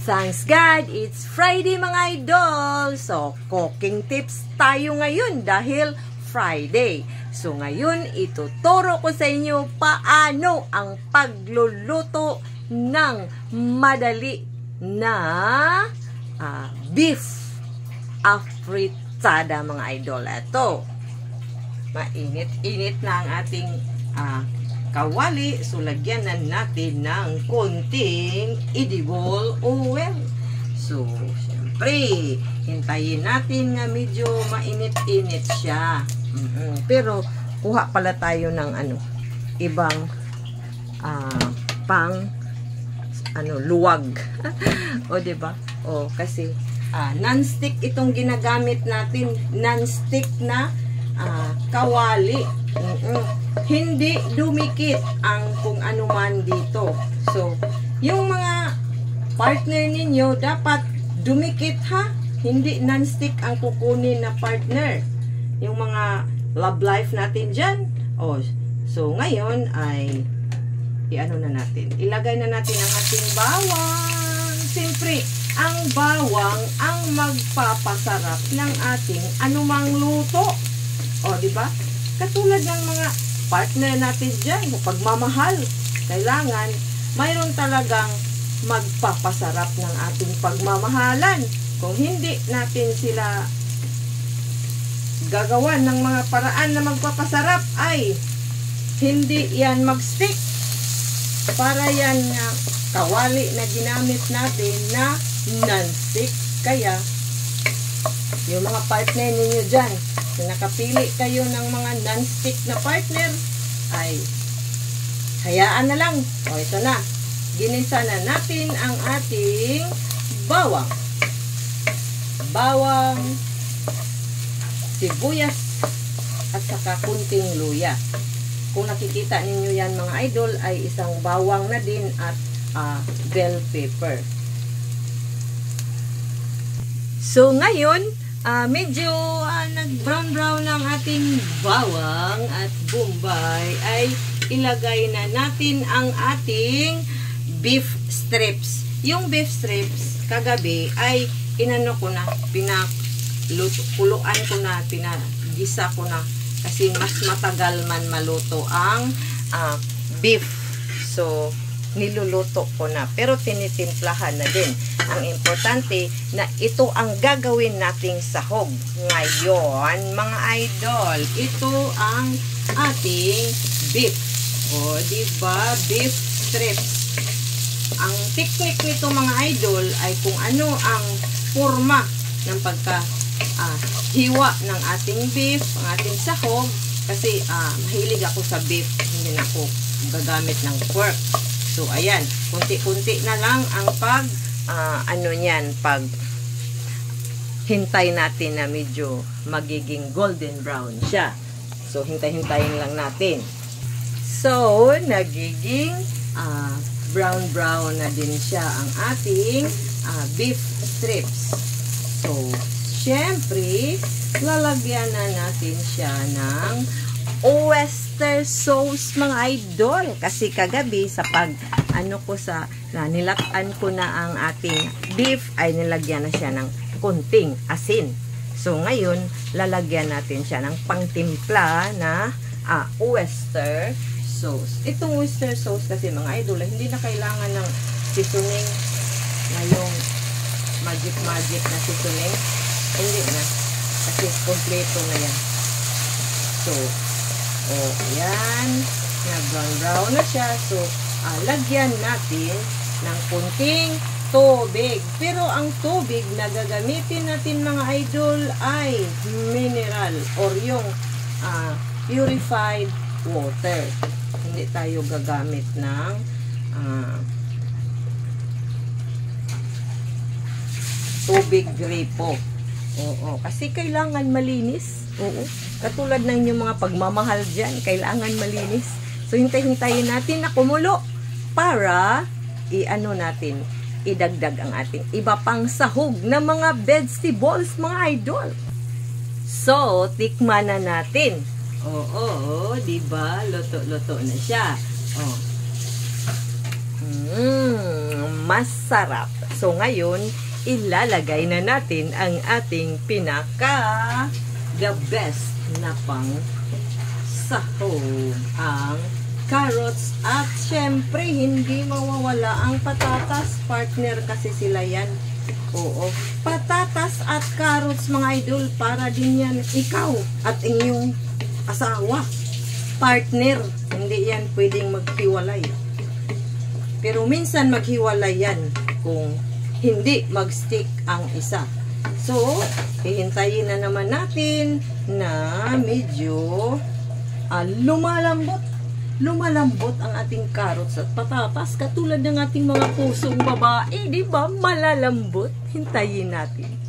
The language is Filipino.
Thanks God, it's Friday mga idol. So, cooking tips tayo ngayon dahil Friday. So, ngayon, ituturo ko sa inyo paano ang pagluluto ng madali na beef afritada mga idol. Ito, mainit-init na ang ating kawali, so lagyan na natin ng konting edible oil. So, syempre, hintayin natin na medyo mainit-init siya. Pero, kuha pala tayo ng ibang luwag. O, diba? O, kasi, non-stick itong ginagamit natin. Non-stick na kawali. Hindi dumikit ang kung ano man dito. So, yung mga partner ninyo dapat dumikit ha. Hindi non-stick ang kukunin na partner. Yung mga love life natin dyan. Oh, so, ngayon ay i-ano na natin. Ilagay na natin ang ating bawang. Siyempre, ang bawang ang magpapasarap ng ating anumang luto. O, diba? Katulad ng mga partner natin dyan, pagmamahal, kailangan mayroon talagang magpapasarap ng ating pagmamahalan. Kung hindi natin sila gagawan ng mga paraan na magpapasarap, ay hindi yan mag-stick. Para yan nga kawali na ginamit natin na non-stick. Kaya, yung mga partner ninyo dyan, kung nakapili kayo ng mga non-stick na partner, ay hayaan na lang. O, ito na. Ginisa na natin ang ating bawang. Bawang, sibuyas, at saka kunting luya. Kung nakikita ninyo yan mga idol, ay isang bawang na din at bell pepper. So, ngayon, medyo nag-brown-brown ang ating bawang at bombay, ay ilagay na natin ang ating beef strips. Yung beef strips, kagabi, ay inano ko na, pinakuluan ko na, pinagisa ko na, kasi mas matagal man maluto ang beef. So, niluluto ko na. Pero tinitimplahan na din. Ang importante na ito ang gagawin nating sahog. Ngayon, mga idol, ito ang ating beef. O, diba? Beef strips. Ang technique nito mga idol ay kung ano ang forma ng hiwa ng ating beef, ang ating sahog. Kasi mahilig ako sa beef. Hindi na ako gagamit ng pork. So, ayan, kunti-kunti na lang ang pag hintay natin na medyo magiging golden brown siya. So, hintay-hintayin lang natin. So, nagiging brown-brown na din siya ang ating beef strips. So, syempre, lalagyan na natin siya ng oyster sauce mga idol, kasi kagabi sa nilatan ko na ang ating beef, ay nilagyan na siya ng kunting asin. So ngayon lalagyan natin siya ng pangtimpla na oyster sauce. Itong oyster sauce kasi mga idol, hindi na kailangan ng seasoning na yung magic na seasoning, hindi na, kasi kompleto na yan. So ayan, na-brown na siya. So, lagyan natin ng kunting tubig. Pero ang tubig na gagamitin natin mga idol ay mineral or yung purified water. Hindi tayo gagamit ng tubig gripo. Oo, kasi kailangan malinis. Oo. Katulad ng inyong mga pagmamahal dyan, kailangan malinis. So, hintay-hintayin natin na kumulo para idagdag ang ating iba pang sahog na mga vegetables, mga idol. So, tikman na natin. Oo, diba? Luto-luto na siya. Masarap. So, So ngayon, ilalagay na natin ang ating the best na pang sahog, ang carrots. At syempre, hindi mawawala ang patatas. Partner kasi sila yan. Oo. Patatas at carrots, mga idol, para din yan ikaw at inyong asawa. Partner. Hindi yan pwedeng maghiwalay. Pero minsan maghiwalay yan kung hindi mag-stick ang isa. So, hihintayin na naman natin na medyo lumalambot ang ating carrots at patatas, katulad ng ating mga pusong babae, di ba? Malalambot. Hintayin natin.